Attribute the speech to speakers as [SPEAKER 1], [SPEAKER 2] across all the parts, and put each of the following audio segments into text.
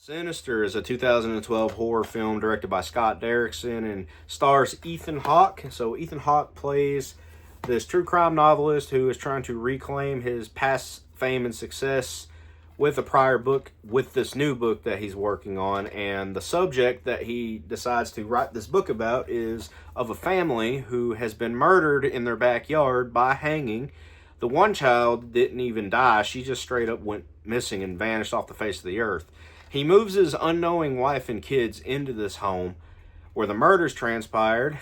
[SPEAKER 1] Sinister is a 2012 horror film directed by Scott Derrickson and stars Ethan Hawke. So Ethan Hawke plays this true crime novelist who is trying to reclaim his past fame and success with a prior book, with this new book that he's working on. And the subject that he decides to write this book about is of a family who has been murdered in their backyard by hanging. The one child didn't even die. She just straight up went missing and vanished off the face of the earth. He moves his unknowing wife and kids into this home where the murders transpired.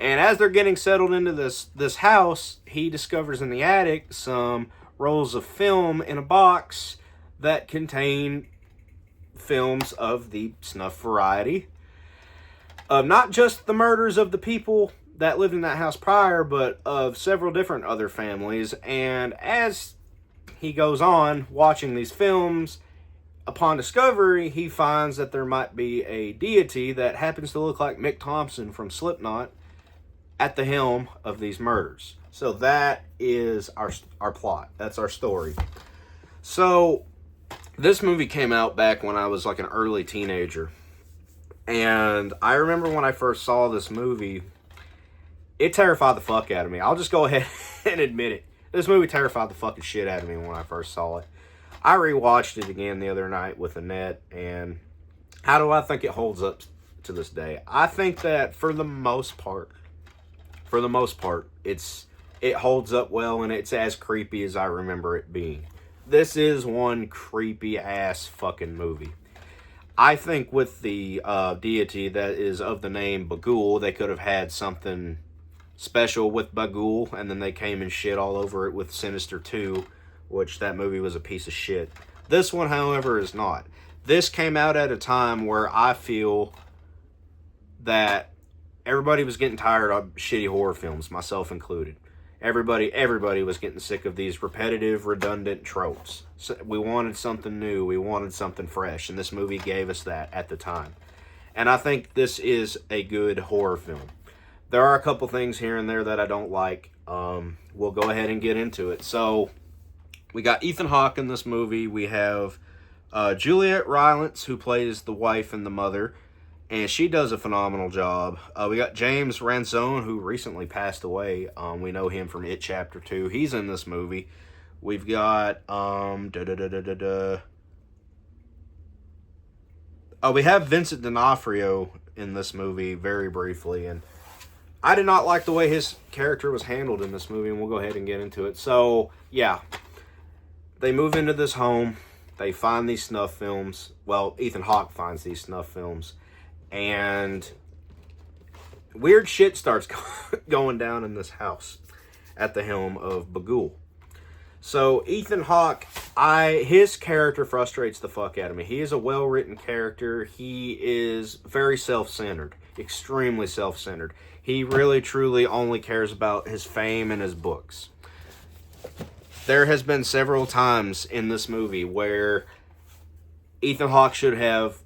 [SPEAKER 1] And as they're getting settled into this house, he discovers in the attic some rolls of film in a box that contain films of the snuff variety. Of not just the murders of the people that lived in that house prior, but of several different other families. And as he goes on watching these films, upon discovery, he finds that there might be a deity that happens to look like Mick Thompson from Slipknot at the helm of these murders. So that is our plot. That's our story. So this movie came out back when I was like an early teenager. And I remember when I first saw this movie, it terrified the fuck out of me. I'll just go ahead and admit it. This movie terrified the fucking shit out of me when I first saw it. I rewatched it again the other night with Annette, and how do I think it holds up to this day? I think that for the most part, it holds up well, and it's as creepy as I remember it being. This is one creepy ass fucking movie. I think with the deity that is of the name Bagul, they could have had something special with Bagul, and then they came and shit all over it with Sinister 2, which that movie was a piece of shit. This one, however, is not. This came out at a time where I feel that everybody was getting tired of shitty horror films, myself included. Everybody was getting sick of these repetitive, redundant tropes. So we wanted something new. We wanted something fresh, and this movie gave us that at the time. And I think this is a good horror film. There are a couple things here and there that I don't like. We'll go ahead and get into it. So we got Ethan Hawke in this movie. We have Juliet Rylance, who plays the wife and the mother, and she does a phenomenal job. We got James Ransone, who recently passed away. We know him from It Chapter 2. He's in this movie. We've got we have Vincent D'Onofrio in this movie very briefly, and I did not like the way his character was handled in this movie, and we'll go ahead and get into it. So, yeah. They move into this home. They find these snuff films. Well, Ethan Hawke finds these snuff films. And weird shit starts going down in this house at the helm of Bagul. So, Ethan Hawke, his character frustrates the fuck out of me. He is a well-written character. He is very self-centered. Extremely self-centered. He really, truly only cares about his fame and his books. There has been several times in this movie where Ethan Hawke should have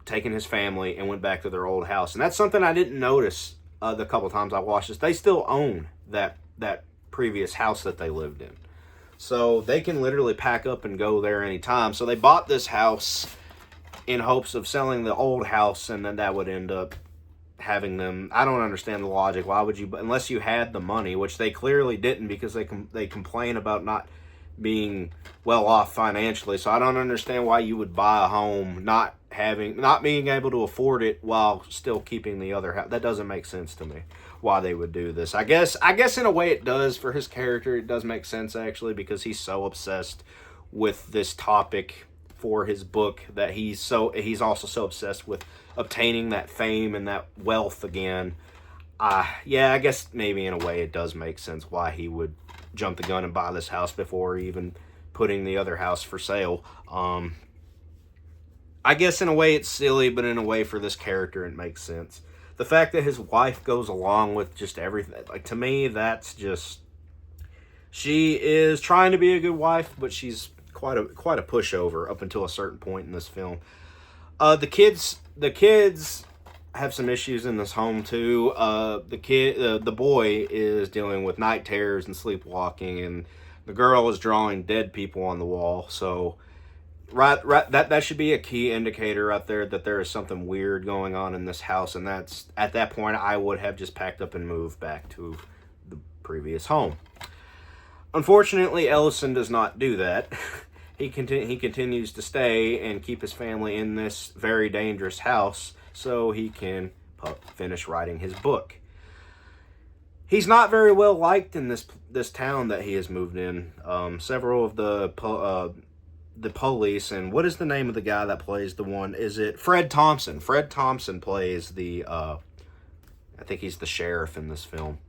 [SPEAKER 1] taken his family and went back to their old house. And that's something I didn't notice the couple times I watched this. They still own that previous house that they lived in. So they can literally pack up and go there anytime. So they bought this house in hopes of selling the old house, and then that would end up having them. I don't understand the logic. Why would you, unless you had the money, which they clearly didn't, because they complain about not being well off financially. So I don't understand why you would buy a home not being able to afford it while still keeping the other house. That doesn't make sense to me why they would do this. I guess in a way it does for his character. It does make sense actually, because he's so obsessed with this topic for his book that he's also so obsessed with obtaining that fame and that wealth again. Yeah, I guess maybe in a way it does make sense why he would jump the gun and buy this house before even putting the other house for sale. I guess in a way it's silly, but in a way for this character it makes sense. The fact that his wife goes along with just everything, like, to me, that's just, she is trying to be a good wife, but she's quite a pushover up until a certain point in this film. The kids have some issues in this home too. The boy is dealing with night terrors and sleepwalking, and the girl is drawing dead people on the wall. So right. That should be a key indicator right there that there is something weird going on in this house, and that's at that point I would have just packed up and moved back to the previous home. Unfortunately, Ellison does not do that. He continues to stay and keep his family in this very dangerous house so he can finish writing his book. He's not very well liked in this town that he has moved in. Several of the police, and what is the name of the guy that plays the one? Is it Fred Thompson? Fred Thompson plays the I think he's the sheriff in this film.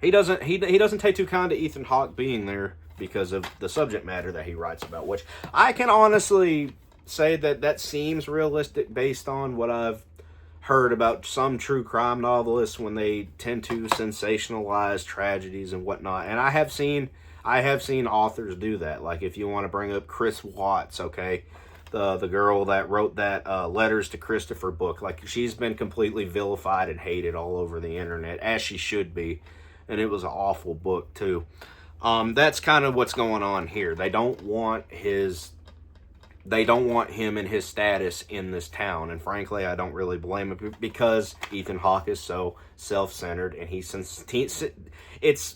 [SPEAKER 1] He doesn't take too kind to Ethan Hawke being there because of the subject matter that he writes about, which I can honestly say that seems realistic based on what I've heard about some true crime novelists when they tend to sensationalize tragedies and whatnot. And I have seen authors do that. Like if you want to bring up Chris Watts, okay, the girl that wrote that Letters to Christopher book, like she's been completely vilified and hated all over the internet, as she should be. And it was an awful book too. That's kind of what's going on here. They don't want him and his status in this town, and frankly, I don't really blame him because Ethan Hawke is so self-centered, and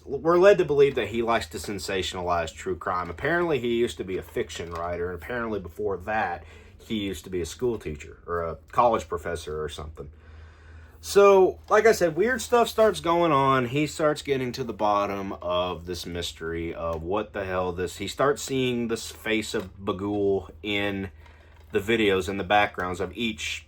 [SPEAKER 1] we're led to believe that he likes to sensationalize true crime. Apparently, he used to be a fiction writer, and apparently before that, he used to be a school teacher or a college professor or something. So, like I said, weird stuff starts going on. He starts getting to the bottom of this mystery of what the hell this... He starts seeing this face of Bagul in the videos, in the backgrounds of each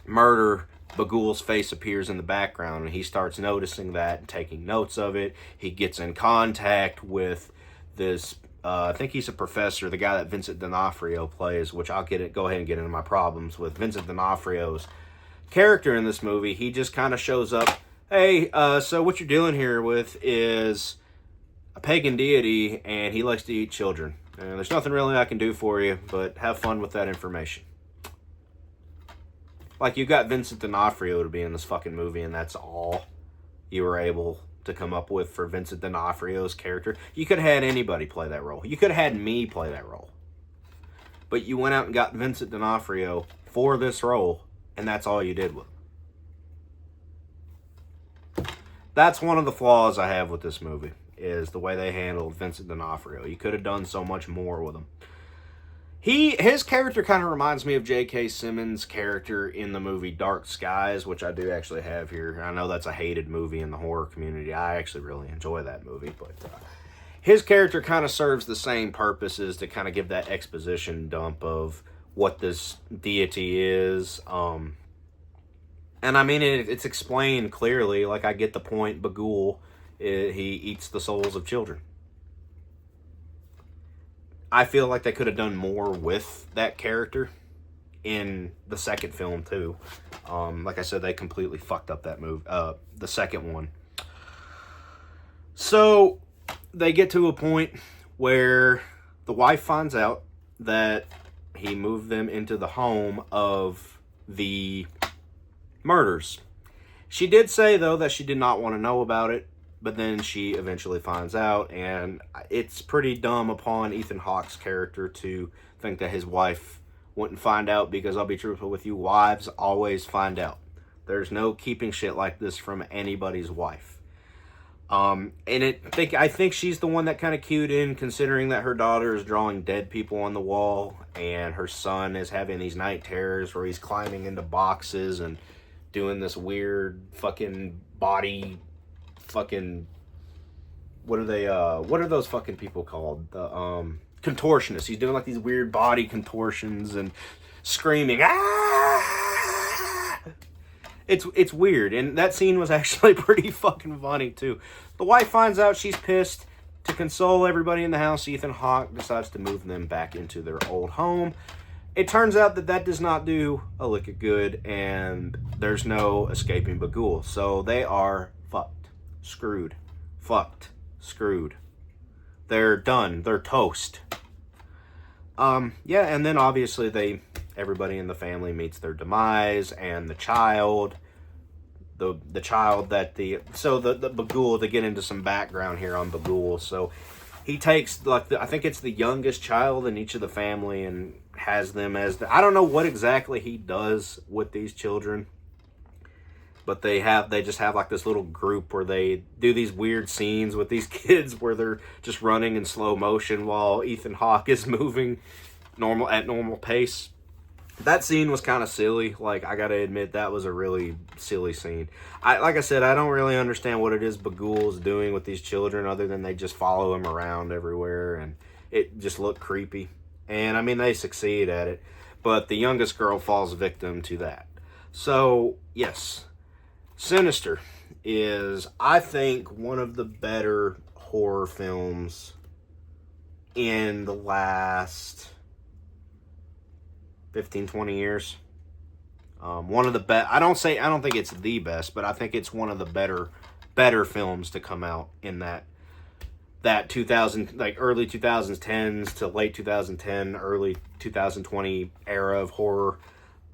[SPEAKER 1] murder. Bagul's face appears in the background, and he starts noticing that and taking notes of it. He gets in contact with this... I think he's a professor, the guy that Vincent D'Onofrio plays, which I'll go ahead and get into my problems with. Vincent D'Onofrio's character in this movie, he just kind of shows up. Hey, so what you're dealing here with is a pagan deity, and he likes to eat children. And there's nothing really I can do for you, but have fun with that information. Like, you got Vincent D'Onofrio to be in this fucking movie, and that's all you were able to come up with for Vincent D'Onofrio's character. You could have had anybody play that role. You could have had me play that role. But you went out and got Vincent D'Onofrio for this role, and that's all you did with him. That's one of the flaws I have with this movie, is the way they handled Vincent D'Onofrio. You could have done so much more with him. His character kind of reminds me of J.K. Simmons' character in the movie Dark Skies, which I do actually have here. I know that's a hated movie in the horror community. I actually really enjoy that movie, but his character kind of serves the same purposes to kind of give that exposition dump of what this deity is. And I mean, it's explained clearly. Like, I get the point. Bagul, he eats the souls of children. I feel like they could have done more with that character in the second film too. Like I said, they completely fucked up that move, the second one. So they get to a point where the wife finds out that he moved them into the home of the murders. She did say, though, that she did not want to know about it, but then she eventually finds out, and it's pretty dumb upon Ethan Hawke's character to think that his wife wouldn't find out, because I'll be truthful with you, wives always find out. There's no keeping shit like this from anybody's wife. And I think she's the one that kind of cued in, considering that her daughter is drawing dead people on the wall, and her son is having these night terrors where he's climbing into boxes and doing this weird fucking body fucking... What are those fucking people called? The contortionists. He's doing like these weird body contortions and screaming, ah! It's weird, and that scene was actually pretty fucking funny too. The wife finds out, she's pissed. To console everybody in the house, Ethan Hawke decides to move them back into their old home. It turns out that does not do a lick of good, and there's no escaping Bagul. So they are fucked, screwed, fucked, screwed. They're done. They're toast. Yeah, and then obviously everybody in the family meets their demise, and the child, the child that the Bagul, to get into some background here on Bagul. So he takes, like, I think it's the youngest child in each of the family, and has them as I don't know what exactly he does with these children, but they just have like this little group where they do these weird scenes with these kids where they're just running in slow motion while Ethan Hawke is moving at normal pace. That scene was kind of silly. Like, I gotta admit, that was a really silly scene. Like I said, I don't really understand what it is Bagul's doing with these children other than they just follow him around everywhere, and it just looked creepy. And, I mean, they succeed at it, but the youngest girl falls victim to that. So, yes, Sinister is, I think, one of the better horror films in the last 15, 20 years. One of the best. I don't think it's the best, but I think it's one of the better films to come out in that 2000, like early 2010s to late 2010, early 2020 era of horror.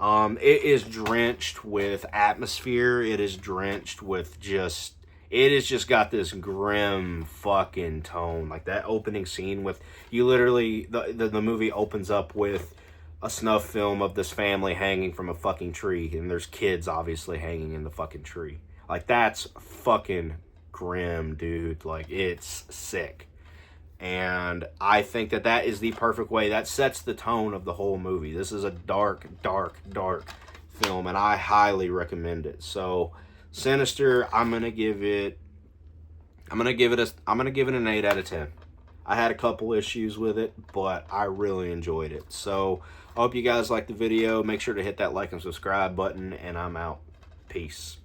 [SPEAKER 1] It is drenched with atmosphere. It is drenched with it has just got this grim fucking tone. Like that opening scene with you literally, the movie opens up with a snuff film of this family hanging from a fucking tree, and there's kids obviously hanging in the fucking tree. Like, that's fucking grim, dude. Like, it's sick. And I think that is the perfect way. That sets the tone of the whole movie. This is a dark, dark, dark film, and I highly recommend it. So, Sinister, I'm gonna give it an 8 out of 10. I had a couple issues with it, but I really enjoyed it. So, I hope you guys liked the video. Make sure to hit that like and subscribe button, and I'm out. Peace.